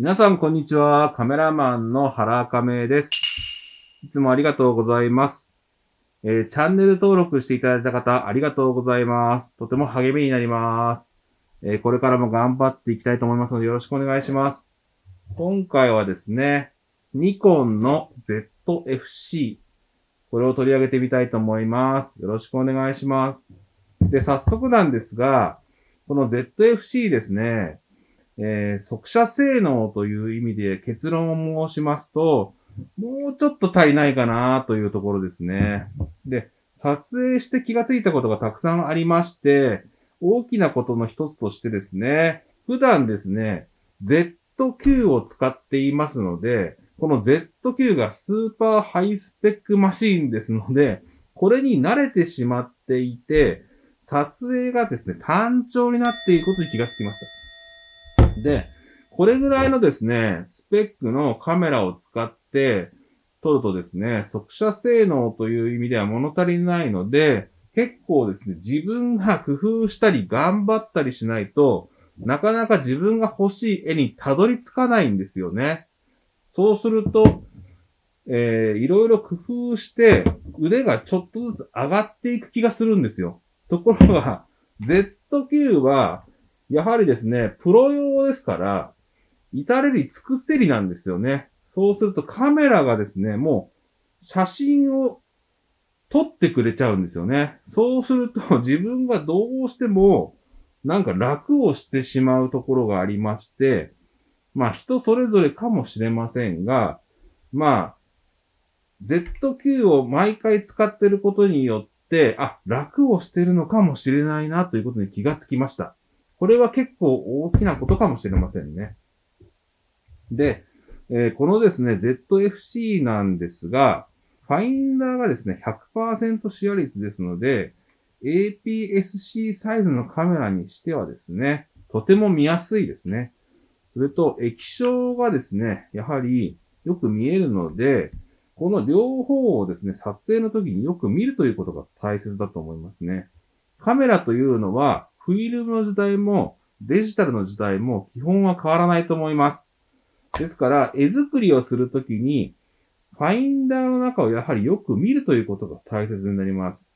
皆さん、こんにちは。カメラマンの原亀です。いつもありがとうございます。チャンネル登録していただいた方、ありがとうございます。とても励みになります。これからも頑張っていきたいと思いますので、よろしくお願いします。今回はですね、ニコンの ZFC、これを取り上げてみたいと思います。よろしくお願いします。で、早速なんですが、この ZFC ですね、速射性能という意味で結論を申しますと、もうちょっと足りないかなというところですね。で、撮影して気がついたことがたくさんありまして、大きなことの一つとしてですね、普段ですね、ZQ を使っていますので、この ZQ がスーパーハイスペックマシーンですので、これに慣れてしまっていて、撮影がですね、単調になっていることに気がつきました。で、これぐらいのですね、スペックのカメラを使って撮るとですね、速射性能という意味では物足りないので、結構ですね、自分が工夫したり頑張ったりしないと、なかなか自分が欲しい絵にたどり着かないんですよね。そうすると、いろいろ工夫して腕がちょっとずつ上がっていく気がするんですよ。ところが、ZQ は、やはりですね、プロ用ですから、至れり尽くせりなんですよね。そうするとカメラがですね、もう写真を撮ってくれちゃうんですよね。そうすると自分がどうしてもなんか楽をしてしまうところがありまして、まあ人それぞれかもしれませんが、まあ ZQ を毎回使っていることによって、楽をしているのかもしれないなということに気がつきました。これは結構大きなことかもしれませんね。で、このですね、ZFC なんですが、ファインダーがですね、100% シェア率ですので、APS-C サイズのカメラにしてはですね、とても見やすいですね。それと、液晶がですね、やはりよく見えるので、この両方をですね、撮影の時によく見るということが大切だと思いますね。カメラというのは、フィルムの時代もデジタルの時代も基本は変わらないと思います。ですから、絵作りをするときに、ファインダーの中をやはりよく見るということが大切になります。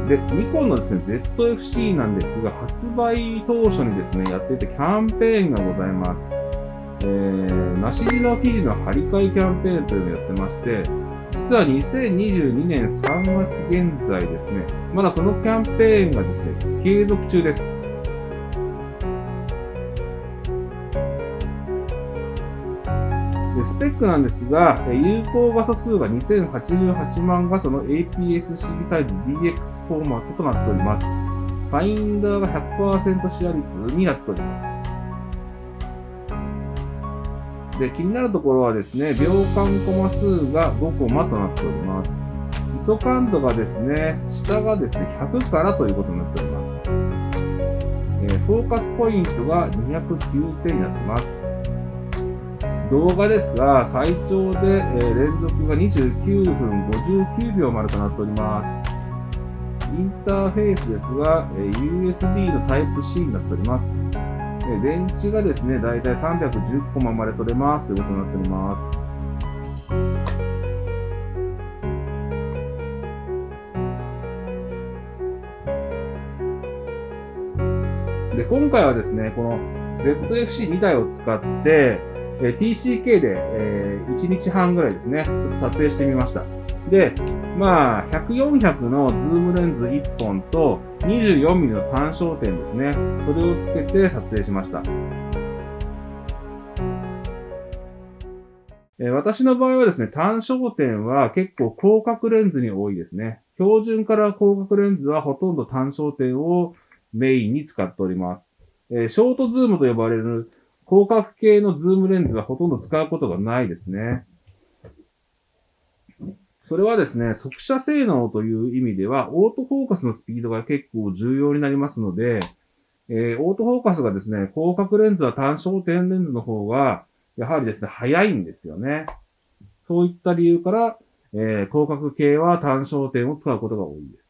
で、ニコンのですね、ZFC なんですが、発売当初にですね、やっていたキャンペーンがございます。梨地の生地の張り替えキャンペーンというのをやってまして、実は2022年3月現在ですね、まだそのキャンペーンがですね、継続中です。でスペックなんですが、有効画素数が2088万画素の APS-C サイズ DX フォーマットとなっております。ファインダーが 100% シェア率になっております。で、気になるところはですね、秒間コマ数が5コマとなっております。ISO 感度がですね、下がですね、100からということになっております。フォーカスポイントが209点になっています。動画ですが、最長で、連続が29分59秒までとなっております。インターフェースですが、USB の Type-C になっております。電池がですね、だいたい310コマまで取れますということになっております。で、今回はですね、この ZFC2 台を使って、TCK で、1日半ぐらいですね、ちょっと撮影してみました。で、まあ、100、400のズームレンズ1本と 24mm の単焦点ですね、それをつけて撮影しました。私の場合はですね、単焦点は結構広角レンズに多いですね。標準から広角レンズはほとんど単焦点をメインに使っております。ショートズームと呼ばれる広角系のズームレンズはほとんど使うことがないですね。それはですね、速射性能という意味では、オートフォーカスのスピードが結構重要になりますので、オートフォーカスがですね、広角レンズは単焦点レンズの方が、やはりですね、早いんですよね。そういった理由から、広角系は単焦点を使うことが多いです。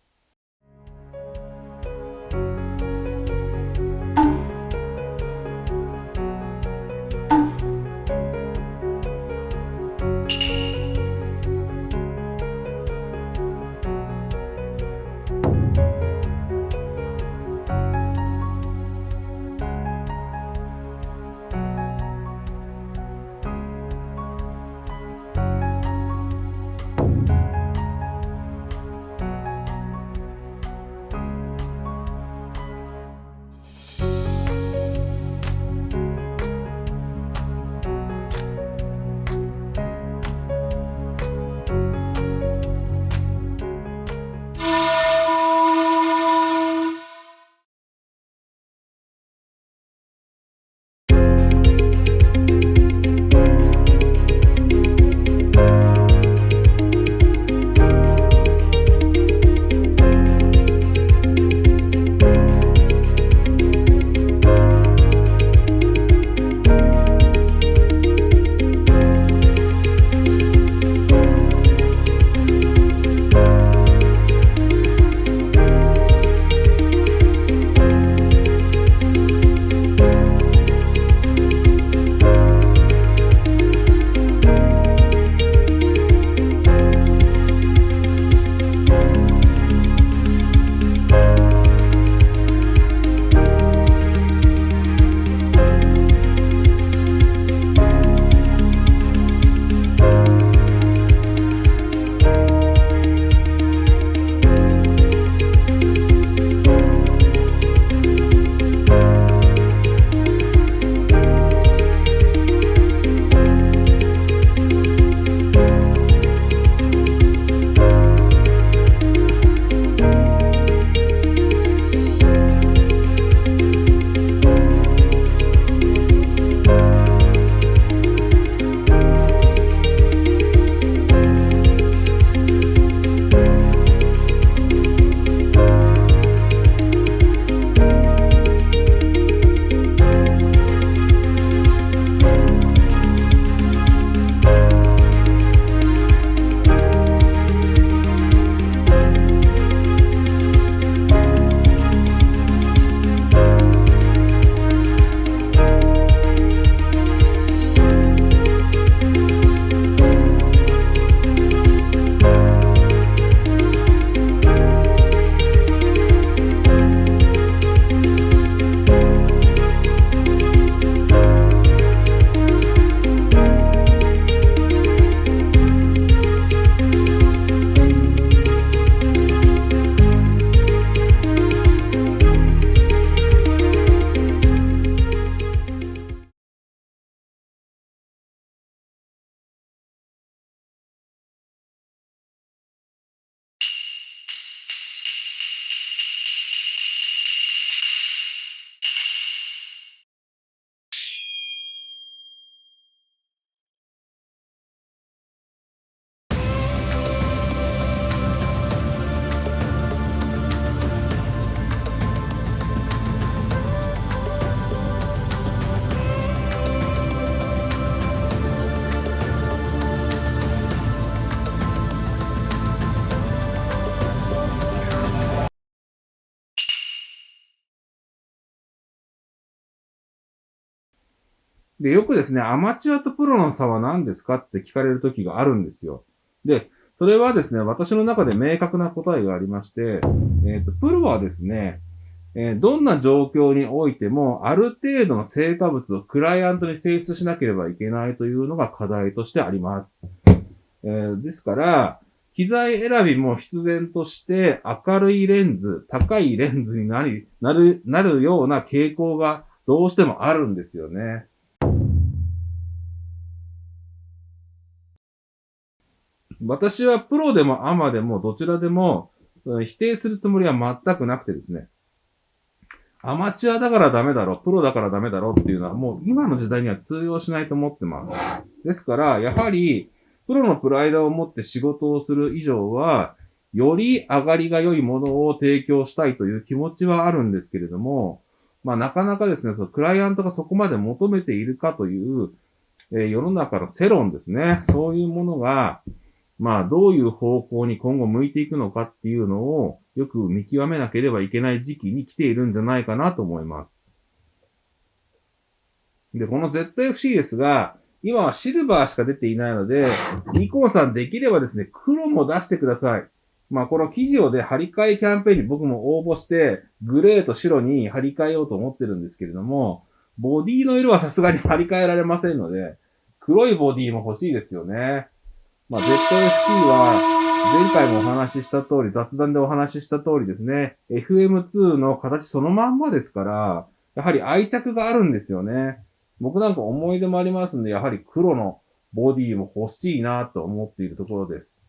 で、よくですね、アマチュアとプロの差は何ですかって聞かれる時があるんですよ。で、それはですね、私の中で明確な答えがありまして、プロはですね、どんな状況においても、ある程度の成果物をクライアントに提出しなければいけないというのが課題としてあります。ですから、機材選びも必然として明るいレンズ、高いレンズになるような傾向がどうしてもあるんですよね。私はプロでもアマでもどちらでも否定するつもりは全くなくてですね。アマチュアだからダメだろ、プロだからダメだろっていうのはもう今の時代には通用しないと思ってます。ですから、やはり、プロのプライドを持って仕事をする以上は、より上がりが良いものを提供したいという気持ちはあるんですけれども、なかなかですね、そのクライアントがそこまで求めているかという、世の中の世論ですね。そういうものが、どういう方向に今後向いていくのかっていうのを、よく見極めなければいけない時期に来ているんじゃないかなと思います。で、この ZFC ですが、今はシルバーしか出ていないので、ニコンさんできればですね、黒も出してください。この記事をで張り替えキャンペーンに僕も応募して、グレーと白に張り替えようと思ってるんですけれども、ボディの色はさすがに張り替えられませんので、黒いボディも欲しいですよね。ZFC は、前回もお話しした通り、雑談でお話しした通りですね、FM2 の形そのまんまですから、やはり愛着があるんですよね。僕なんか思い出もありますんで、やはり黒のボディも欲しいなと思っているところです。